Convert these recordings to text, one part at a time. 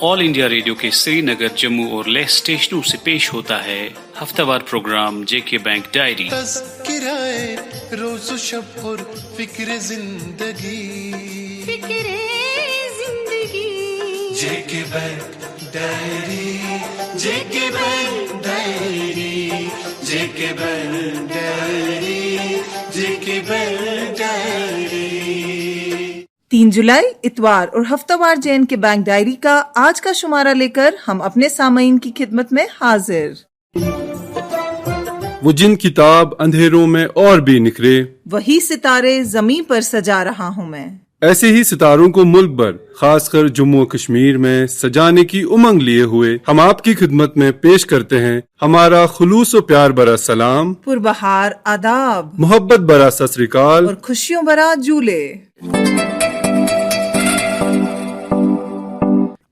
آل India radio کے سری نگر، جموں اور لیہ اسٹیشنوں سے پیش ہوتا ہے ہفتہ وار پروگرام جے کے بینک ڈائری۔ تذکرائے روز و شب اور فکر زندگی، جے کے بینک ڈائری، جے کے بینک ڈائری، جے کے بینک ڈائری، جے کے بینک ڈائری۔ 3 جولائی اتوار اور ہفتہ وار جے کے بینک ڈائری کا آج کا شمارہ لے کر ہم اپنے سامعین کی خدمت میں حاضر۔ وہ جن کتاب اندھیروں میں اور بھی نکھرے، وہی ستارے زمین پر سجا رہا ہوں میں۔ ایسے ہی ستاروں کو ملک بھر، خاص کر جموں و کشمیر میں سجانے کی امنگ لیے ہوئے ہم آپ کی خدمت میں پیش کرتے ہیں ہمارا خلوص و پیار برا سلام، پربہار آداب، محبت برا ست سری اکال اور خوشیوں برا جولے۔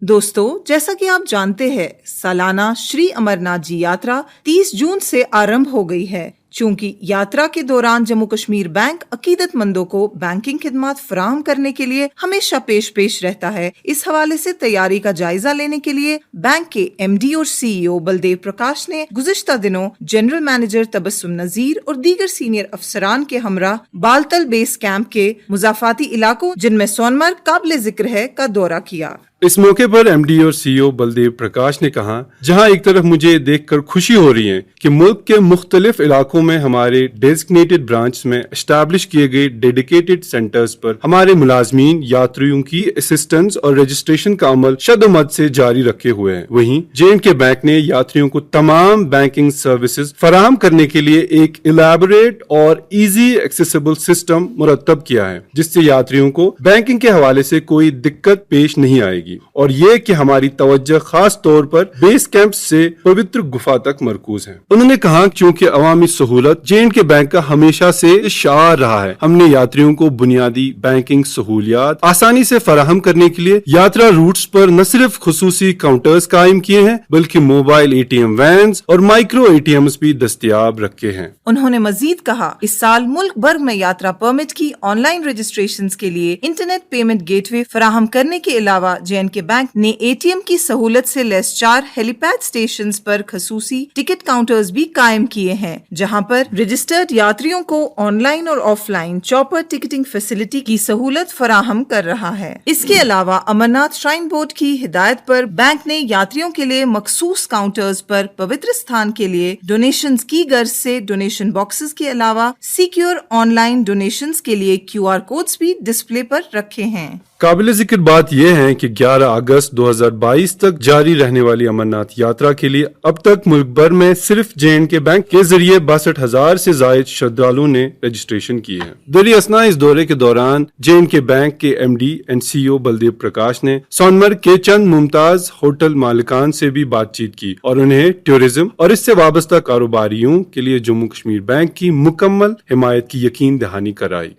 دوستو، جیسا کہ آپ جانتے ہیں، سالانہ شری امرناتھ جی یاترا 30 جون سے آرمبھ ہو گئی ہے۔ چونکہ یاترا کے دوران جموں کشمیر بینک عقیدت مندوں کو بینکنگ خدمات فراہم کرنے کے لیے ہمیشہ پیش رہتا ہے، اس حوالے سے تیاری کا جائزہ لینے کے لیے بینک کے ایم ڈی اور سی ای او بلدیو پرکاش نے گزشتہ دنوں جنرل مینیجر تبسم نذیر اور دیگر سینئر افسران کے ہمراہ بالتل بیس کیمپ کے مضافاتی علاقوں، جن میں سونمرگ قابل ذکر ہے، کا دورہ کیا۔ اس موقع پر ایم ڈی اور سی ای او بلدیو پرکاش نے کہا، جہاں ایک طرف مجھے دیکھ کر خوشی ہو رہی ہے کہ ملک کے مختلف علاقوں میں ہمارے ڈیزگنیٹڈ برانچ میں اسٹیبلش کیے گئے ڈیڈیکیٹڈ سینٹرز پر ہمارے ملازمین یاتریوں کی اسسٹنس اور رجسٹریشن کا عمل شد و مد سے جاری رکھے ہوئے ہیں، وہیں جے اینڈ کے بینک نے یاتریوں کو تمام بینکنگ سروسز فراہم کرنے کے لیے ایک الیبوریٹ اور ایزی ایکسیسیبل سسٹم مرتب کیا ہے، جس سے یاتریوں کو بینکنگ کے حوالے سے کوئی دقت پیش نہیں آئے گی، اور یہ کہ ہماری توجہ خاص طور پر بیس کیمپ سے پوتر گفا تک مرکوز ہے۔ انہوں نے کہا چونکہ عوامی سہولت جے اینڈ کے بینک کا ہمیشہ سے شعار رہا ہے، ہم نے یاتریوں کو بنیادی بینکنگ سہولیات آسانی سے فراہم کرنے کے لیے یاترا روٹس پر نہ صرف خصوصی کاؤنٹرز قائم کیے ہیں بلکہ mobile A T M vans اور مائکرو اے ٹی ایمز بھی دستیاب رکھے ہیں۔ انہوں نے مزید کہا، اس سال ملک بھر میں یاترا پرمٹ کی آن لائن رجسٹریشنز کے لیے انٹرنیٹ پیمنٹ گیٹ وے فراہم کرنے کے علاوہ جے اینڈ کے بینک نے اے ٹی ایم کی سہولت سے لیس 4 ہیلی پیڈ اسٹیشنز پر خصوصی ٹکٹ کاؤنٹرز بھی قائم کیے ہیں، جہاں پر رجسٹرڈ یاتریوں کو آن لائن اور of line chopper ticketing facility کی سہولت فراہم کر رہا ہے۔ اس کے علاوہ امرناتھ شرائن بورڈ کی ہدایت پر بینک نے یاتریوں کے لیے مخصوص کاؤنٹرز پر پوتر استھان کے لیے ڈونیشنز کی غرض سے ڈونیشن باکسز کے علاوہ سیکیور آن لائن ڈونیشنز کے لیے QR کوڈز بھی ڈسپلے پر رکھے ہیں۔ قابل ذکر بات یہ ہے کہ 11 اگست 2022 تک جاری رہنے والی امرناتھ یاترا کے لیے اب تک ملک بھر میں صرف جے اینڈ کے بینک کے ذریعے 62,000 سے زائد شردالوں نے رجسٹریشن کی ہے۔ دری اثنا اس دورے کے دوران جے اینڈ کے بینک کے ایم ڈی اینڈ سی ای او بلدیو پرکاش نے سونمرگ کے چند ممتاز ہوٹل مالکان سے بھی بات چیت کی اور انہیں ٹورزم اور اس سے وابستہ کاروباریوں کے لیے جموں کشمیر بینک کی مکمل حمایت کی یقین دہانی کرائی۔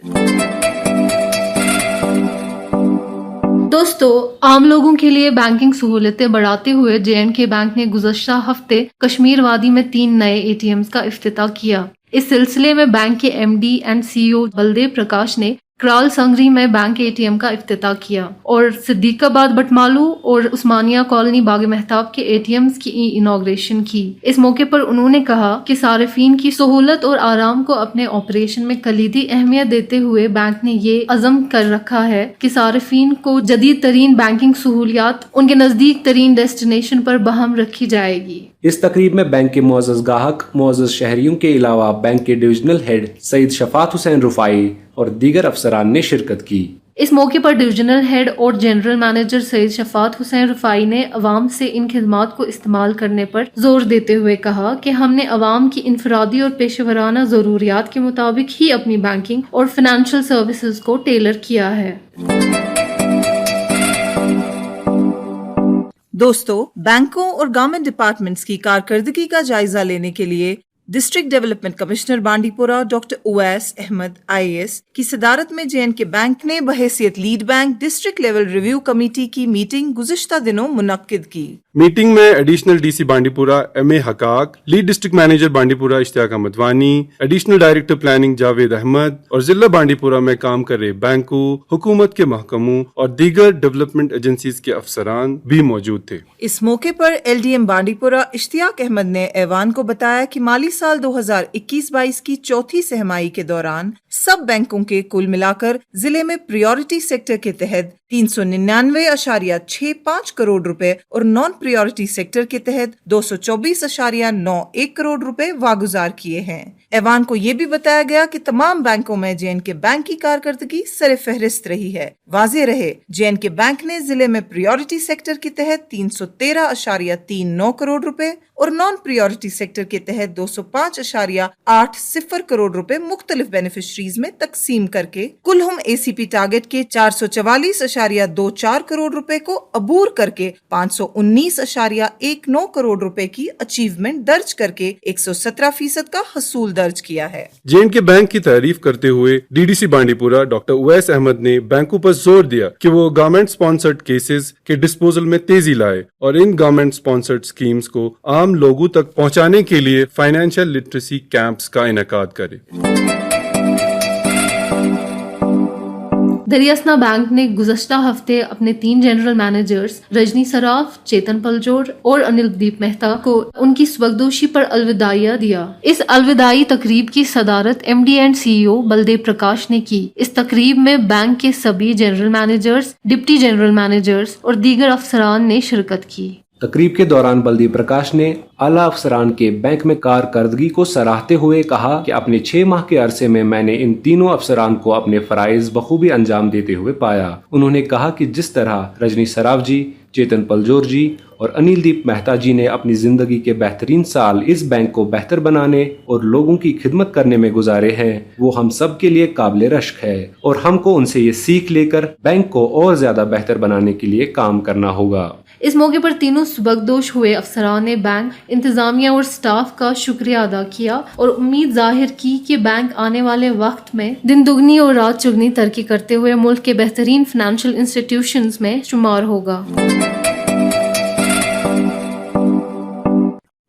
دوستو، عام لوگوں کے لیے بینکنگ سہولتیں بڑھاتے ہوئے جے اینڈ کے بینک نے گزشتہ ہفتے کشمیر وادی میں 3 نئے اے ٹی ایمز کا افتتاح کیا۔ اس سلسلے میں بینک کے ایم ڈی اینڈ سی ای او بلدیو پرکاش نے کرال سنگری میں بینک اے ٹی ایم کا افتتاح کیا اور صدیق آباد بٹمالو اور عثمانیہ کالونی باغ مہتاب کے اے ٹی ایمز کی انوگریشن کی۔ اس موقع پر انہوں نے کہا کہ صارفین کی سہولت اور آرام کو اپنے آپریشن میں کلیدی اہمیت دیتے ہوئے بینک نے یہ عزم کر رکھا ہے کہ صارفین کو جدید ترین بینکنگ سہولیات ان کے نزدیک ترین ڈیسٹینیشن پر بہم رکھی جائے گی۔ اس تقریب میں بینک کے معزز گاہک، معزز شہریوں کے علاوہ بینک کے ڈویژنل ہیڈ سید شفاعت حسین رفائی اور دیگر افسران نے شرکت کی۔ اس موقع پر ڈویژنل ہیڈ اور جنرل مینیجر سید شفاعت حسین رفائی نے عوام سے ان خدمات کو استعمال کرنے پر زور دیتے ہوئے کہا کہ ہم نے عوام کی انفرادی اور پیشہ ورانہ ضروریات کے مطابق ہی اپنی بینکنگ اور فنانشل سروسز کو ٹیلر کیا ہے۔ دوستو، بینکوں اور گورنمنٹ ڈپارٹمنٹس کی کارکردگی کا جائزہ لینے کے لیے district development commissioner Bandipora doctor Owais Ahmad IAS की सदारत में J&K बैंक ने बहैसियत lead bank district level review committee की मीटिंग गुज़िश्ता दिनों मुनक्किद की। मीटिंग में additional DC Bandipora MA Hakak, lead district manager Bandipora Ishtiyaq Ahmad Wani, additional director planning Javed Ahmad और जिला बांडीपुरा में काम कर रहे बैंकों, हुकूमत के महकमों और दीगर डेवलपमेंट एजेंसीज के अफसरान भी मौजूद थे। इस मौके पर LDM बांडीपुरा इश्तियाक अहमद ने ऐवान को बताया कि माली साल 2021-22 की चौथी सहमाई के दौरान सब बैंकों के कुल मिलाकर जिले में प्रायोरिटी सेक्टर के तहत 399.65 करोड़ रुपए और नॉन प्रायोरिटी सेक्टर के तहत 224.91 करोड़ रुपए वागुजार किए हैं। ऐवान को ये भी बताया गया कि तमाम बैंकों में J&K बैंक की कारकर्दगी सरे फहरिस्त रही है। वाज़ेह रहे, J&K बैंक ने जिले में प्रायोरिटी सेक्टर के तहत 313.39 करोड़ रुपए और नॉन प्रायोरिटी सेक्टर के तहत 205.80 करोड़ रुपए मुख्तलिफ बेनिफिशरीज में तकसीम करके कुल हम ACP टारगेट के 444.24 करोड़ रुपए को अबूर करके 519.19 करोड़ रुपए की अचीवमेंट दर्ज करके 117% का हसूल दर्ज किया है। J&K बैंक की तारीफ करते हुए DDC बांडीपुरा डॉक्टर उवैस अहमद ने बैंकों पर जोर दिया कि वो गवर्नमेंट स्पॉन्सर्ड केसेस के डिस्पोजल में तेजी लाए और इन गवर्नमेंट स्पॉन्सर्ड स्कीम्स को आम लोगों तक पहुंचाने के लिए फाइनेंशियल लिटरेसी कैंप्स का इनेकाद करे। दरियासना बैंक ने गुज़श्ता हफ्ते अपने 3 जनरल मैनेजर्स रजनी सराफ, चेतन पलजोर और अनिलदीप मेहता को उनकी स्वगदोशी पर अलविदाइया दिया। इस अलविदाई तकरीब की सदारत MD एंड CEO बलदेव प्रकाश ने की। इस तकरीब में बैंक के सभी general managers, deputy general managers और दीगर अफसरान ने शिरकत की। तकरीब के दौरान बलदेव प्रकाश ने आला अफसरान के बैंक में कारकर्दगी को सराहते हुए कहा कि अपने 6 माह के अरसे में मैंने इन तीनों अफसरान को अपने फराइज बखूबी अंजाम देते हुए पाया। उन्होंने कहा कि जिस तरह रजनी सराफ जी, चेतन पलजोर जी और अनिलदीप मेहता जी ने अपनी जिंदगी के बेहतरीन साल इस बैंक को बेहतर बनाने और लोगों की खिदमत करने में गुजारे हैं, वो हम सब के लिए काबिल रश्क है और हमको उनसे ये सीख लेकर बैंक को और ज्यादा बेहतर बनाने के लिए काम करना होगा। इस मौके पर तीनों सुबकदोश हुए अफसरान ने बैंक, इंतजामिया और स्टाफ का शुक्रिया अदा किया और उम्मीद जाहिर की कि बैंक आने वाले वक्त में दिन दुगनी और रात चुगनी तरक्की करते हुए मुल्क के बेहतरीन फाइनेंशियल इंस्टीट्यूशंस में शुमार होगा।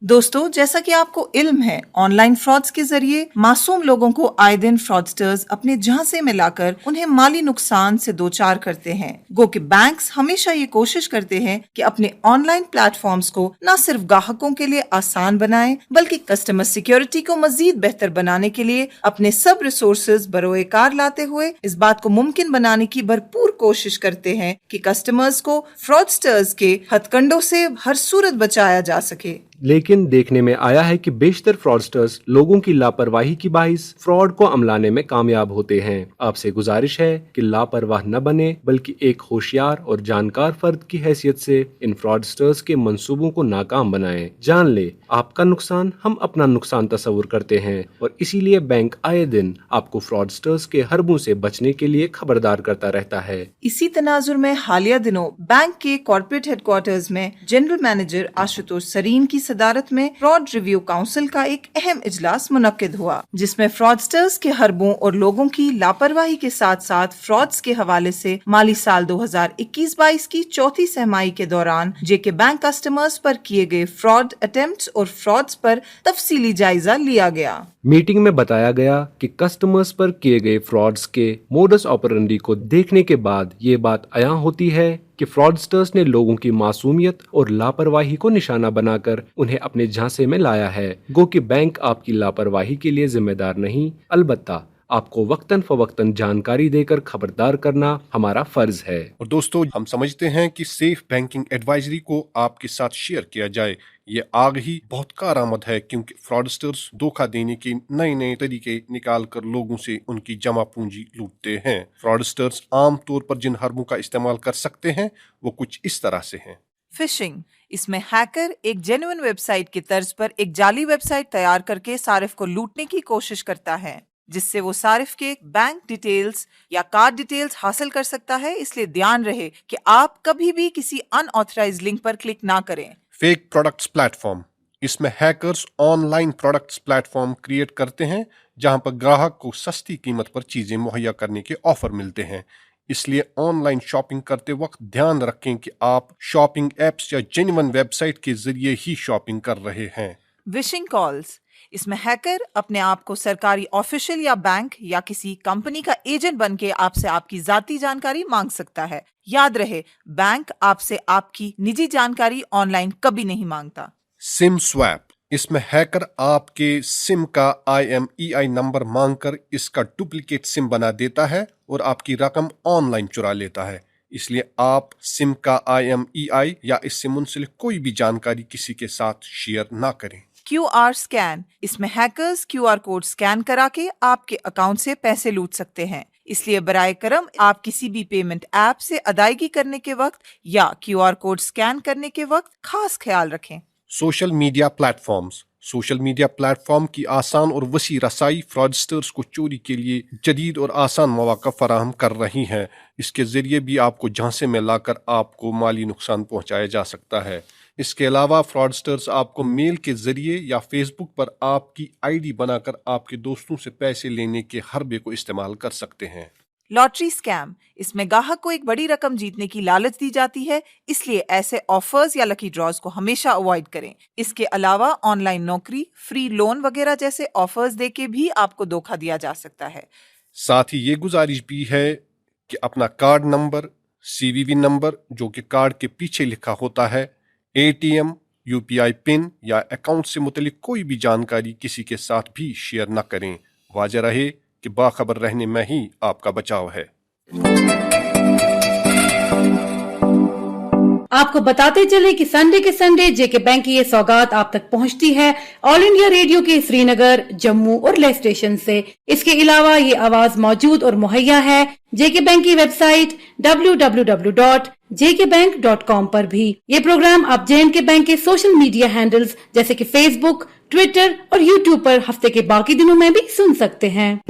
दोस्तों, जैसा कि आपको इल्म है, ऑनलाइन फ्रॉड्स के जरिए मासूम लोगों को आए दिन फ्रॉडस्टर्स अपने झांसे में लाकर उन्हें माली नुकसान से दोचार करते हैं। गो कि बैंक्स हमेशा ये कोशिश करते हैं कि अपने ऑनलाइन प्लेटफॉर्म्स को न सिर्फ ग्राहकों के लिए आसान बनाएं, बल्कि कस्टमर सिक्योरिटी को मजीद बेहतर बनाने के लिए अपने सब रिसोर्सेज बरोए कार लाते हुए इस बात को मुमकिन बनाने की भरपूर कोशिश करते हैं कि कस्टमर्स को फ्रॉडस्टर्स के हथकंडों से हर सूरत बचाया जा सके। लेकिन देखने में आया है कि बेशतर फ्रॉडस्टर्स लोगों की लापरवाही की बाइस फ्रॉड को अमलाने में कामयाब होते हैं। आपसे गुजारिश है कि लापरवाह न बने, बल्कि एक होशियार और जानकार फर्द की हैसियत से इन फ्रॉडस्टर्स के मंसूबों को नाकाम बनाएं। जान ले, आपका नुकसान हम अपना नुकसान तस्वुर करते हैं और इसीलिए बैंक आए दिन आपको फ्रॉडस्टर्स के हरबों से बचने के लिए खबरदार करता रहता है। इसी तनाजुर में हालिया दिनों बैंक के कॉर्पोरेट हेडक्वार्टर्स में जनरल मैनेजर आशुतोष सरीन की सदारत में फ्रॉड रिव्यू काउंसिल का एक अहम इजलास मुनक्किद हुआ, जिसमें फ्रॉडस्टर्स के हरबों और लोगों की लापरवाही के साथ साथ फ्रॉड्स के हवाले से माली साल 2021-22 की चौथी सहमाई के दौरान JK बैंक कस्टमर्स पर किए गए फ्रॉड अटेम्प्ट्स और फ्रॉड्स पर तफसीली जायजा लिया गया। मीटिंग में बताया गया कि कस्टमर्स पर किए गए फ्रॉड्स के मोडस ऑपरेंडी को देखने के बाद ये बात अयां होती है कि फ्रॉडस्टर्स ने लोगों की मासूमियत और लापरवाही को निशाना बनाकर उन्हें अपने झांसे में लाया है। गो कि बैंक आपकी लापरवाही के लिए जिम्मेदार नहीं, अलबत्ता आपको वक्तन फवक्तन जानकारी देकर खबरदार करना हमारा फर्ज है। और दोस्तों, हम समझते हैं कि सेफ बैंकिंग एडवाइजरी को आपके साथ शेयर किया जाए। ये आग ही बहुत कारआमद है, क्योंकि फ्रॉडस्टर्स धोखा देने के नए नए तरीके निकाल कर लोगों से उनकी जमा पूंजी लूटते हैं। फ्रॉडस्टर्स आम तौर पर जिन हरबों का इस्तेमाल कर सकते हैं वो कुछ इस तरह से हैं। फिशिंग, इसमें हैकर एक जेन्युइन वेबसाइट की तर्ज पर एक जाली वेबसाइट तैयार करके सारिफ को लूटने की कोशिश करता है, जिससे वो सारिफ के बैंक डिटेल्स या कार्ड डिटेल्स हासिल कर सकता है। इसलिए ध्यान रहे कि आप कभी भी किसी अनऑथराइज्ड लिंक पर क्लिक ना करें। फेक प्रोडक्ट्स प्लेटफॉर्म, इसमें hackers online products platform create करते हैं जहां पर ग्राहक को सस्ती कीमत पर चीजें मुहैया करने के ऑफर मिलते हैं। इसलिए ऑनलाइन शॉपिंग करते वक्त ध्यान रखें कि आप शॉपिंग एप्स या जेन्युइन वेबसाइट के जरिए ही शॉपिंग कर रहे हैं। विशिंग कॉल्स, इसमें हैकर अपने आप को सरकारी ऑफिशियल या बैंक या किसी कंपनी का एजेंट बन के आपसे आपकी जाती जानकारी मांग सकता है। याद रहे, बैंक आपसे आपकी निजी जानकारी ऑनलाइन कभी नहीं मांगता। सिम स्वैप, इसमें हैकर आपके सिम का IMEI नंबर मांगकर इसका डुप्लीकेट सिम बना देता है और आपकी रकम ऑनलाइन चुरा लेता है। इसलिए आप सिम का IMEI या इससे मुंसलिक कोई भी जानकारी किसी के साथ शेयर ना करें। QR स्कैन, इसमें हैकर्स QR कोड स्कैन करा के आपके अकाउंट से पैसे लूट सकते हैं। इसलिए बराए करम आप किसी भी पेमेंट ऐप से अदायगी करने के वक्त या QR कोड स्कैन करने के वक्त खास ख्याल रखें। Social media platforms, social media platform की आसान और वसी रसाई फ्रॉडस्टर्स को चोरी के लिए जदीद और आसान मौका फराहम कर रही हैं। इसके जरिए भी आपको झांसे में लाकर आपको माली नुकसान पहुंचाया जा सकता है। इसके अलावा फ्रॉडस्टर्स आपको मेल के जरिए या फेसबुक पर आपकी ID बनाकर आपके दोस्तों से पैसे लेने के हरबे को इस्तेमाल कर सकते हैं। लॉटरी स्कैम, इसमें ग्राहक को एक बड़ी रकम जीतने की लालच दी जाती है, इसलिए ऐसे ऑफर्स या लकी ड्रॉज को हमेशा अवॉइड करें। इसके अलावा ऑनलाइन नौकरी, फ्री लोन वगैरह जैसे ऑफर्स देके भी आपको धोखा दिया जा सकता है। साथ ही ये गुजारिश भी है कि अपना कार्ड नंबर, CVV नंबर जो कि कार्ड के पीछे लिखा होता है, ATM, UPI पिन या अकाउंट से मुतलिक कोई भी जानकारी किसी के साथ भी शेयर न करें। वाज़ेह रहे कि बाखबर रहने में ही आपका बचाव है। आपको बताते चले कि संडे के संडे जेके बैंक की ये सौगात आप तक पहुंचती है ऑल इंडिया रेडियो के श्रीनगर, जम्मू और लेह स्टेशन से। इसके अलावा ये आवाज मौजूद और मुहैया है जेके बैंक की वेबसाइट www.jkbank.com पर भी। ये प्रोग्राम आप JNK बैंक के सोशल मीडिया हैंडल्स जैसे कि फेसबुक, ट्विटर और यूट्यूब पर हफ्ते के बाकी दिनों में भी सुन सकते हैं।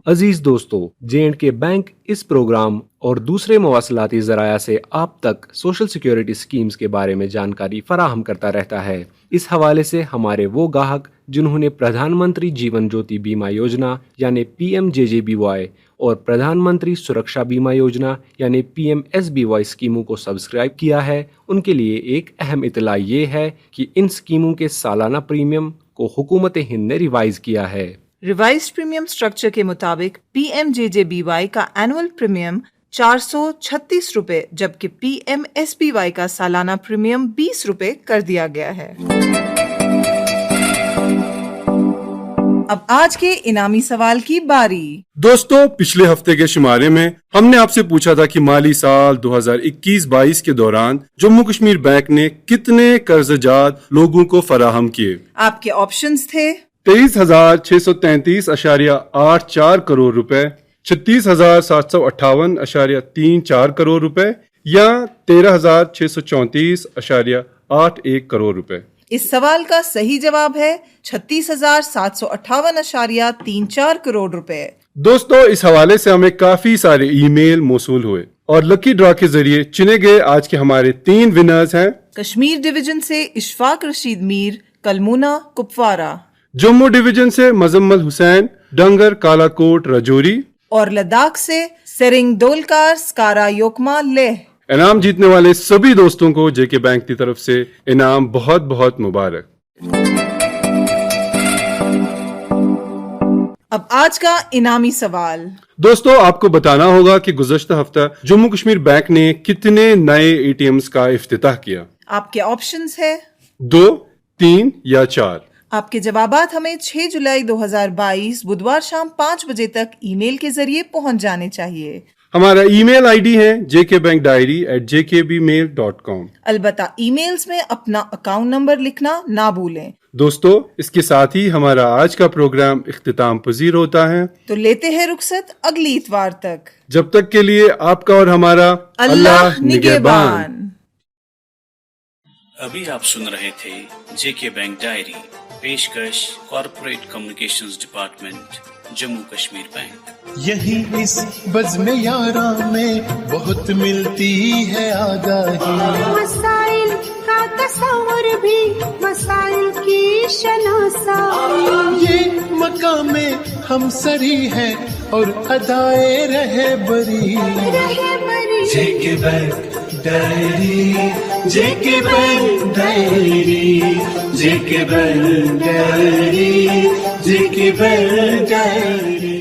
अजीज दोस्तों, JNK बैंक इस प्रोग्राम और दूसरे मवासलाती ज़राया से आप तक सोशल सिक्योरिटी स्कीम्स के बारे में जानकारी फराहम करता रहता है। इस हवाले से हमारे वो गाहक जिन्होंने प्रधानमंत्री जीवन ज्योति बीमा योजना यानी PMJJBY और प्रधानमंत्री सुरक्षा बीमा योजना यानी PMSBY स्कीमों को सब्सक्राइब किया है, उनके लिए एक अहम इतला ये है कि इन स्कीमों के सालाना प्रीमियम को हुकूमत हिंद ने रिवाइज किया है। रिवाइज्ड प्रीमियम स्ट्रक्चर के मुताबिक PMJJBY का एनुअल प्रीमियम 436 रुपए जबकि PMSBY का सालाना प्रीमियम 20 रुपए कर दिया गया है। अब आज के इनामी सवाल की बारी। दोस्तों, पिछले हफ्ते के शुमारे में हमने आपसे पूछा था कि माली साल 2021-22 के दौरान जम्मू कश्मीर बैंक ने कितने कर्जजात लोगों को फराहम किए। आपके ऑप्शंस थे 23,633.84 करोड़ रुपए, 36,758.34 करोड़ रुपए या 13,634.81 करोड़ रुपए। इस सवाल का सही जवाब है 36,758.34 करोड़ रुपए। दोस्तों, इस हवाले से हमें काफी सारे ईमेल मौसूल हुए और लकी ड्रॉ के जरिए चुने गए आज के हमारे 3 विनर्स हैं। कश्मीर डिवीजन से इशफाक रशीद मीर, कलमुना, कुपवारा। जम्मू डिवीजन से मजम्मल हुसैन, डंगर, कालाकोट, राजौरी। और लद्दाख से सेरिंग दोलकार, स्कारा, योकमा, लेह। इनाम जीतने वाले सभी दोस्तों को जेके बैंक की तरफ से इनाम बहुत बहुत मुबारक। अब आज का इनामी सवाल। दोस्तों, आपको बताना होगा कि गुज़श्ता हफ्ता जम्मू कश्मीर बैंक ने कितने नए ATMs का इफ्तिताह किया। आपके ऑप्शंस है 2, 3 या 4। आपके जवाबात हमें 6 जुलाई 2022 बुधवार शाम 5 बजे तक ईमेल के जरिए पहुंच जाने चाहिए। हमारा ईमेल ID है jkbankdiary@jkbmail.com। अलबत्ता ईमेल्स में अपना अकाउंट नंबर लिखना ना भूलें। दोस्तों, इसके साथ ही हमारा आज का प्रोग्राम इख्तिताम पजीर होता है, तो लेते हैं रुखसत अगली इतवार तक। जब तक के लिए आपका और हमारा अल्लाह निगहबान। अभी आप सुन रहे थे जेके बैंक डायरी, पेशकश corporate communications department, Jammu Kashmir bank. यही इस बज़्म यारा में बहुत मिलती है आगाही, मसाइल का तस्वुर भी मसाइल की शनासाई। ये मकामे हम सरी है और अदाए रहे बरी। जेके बैंक डायरी, जेके बैंक डायरी, जेके बैंक डायरी, जेके बैंक डायरी।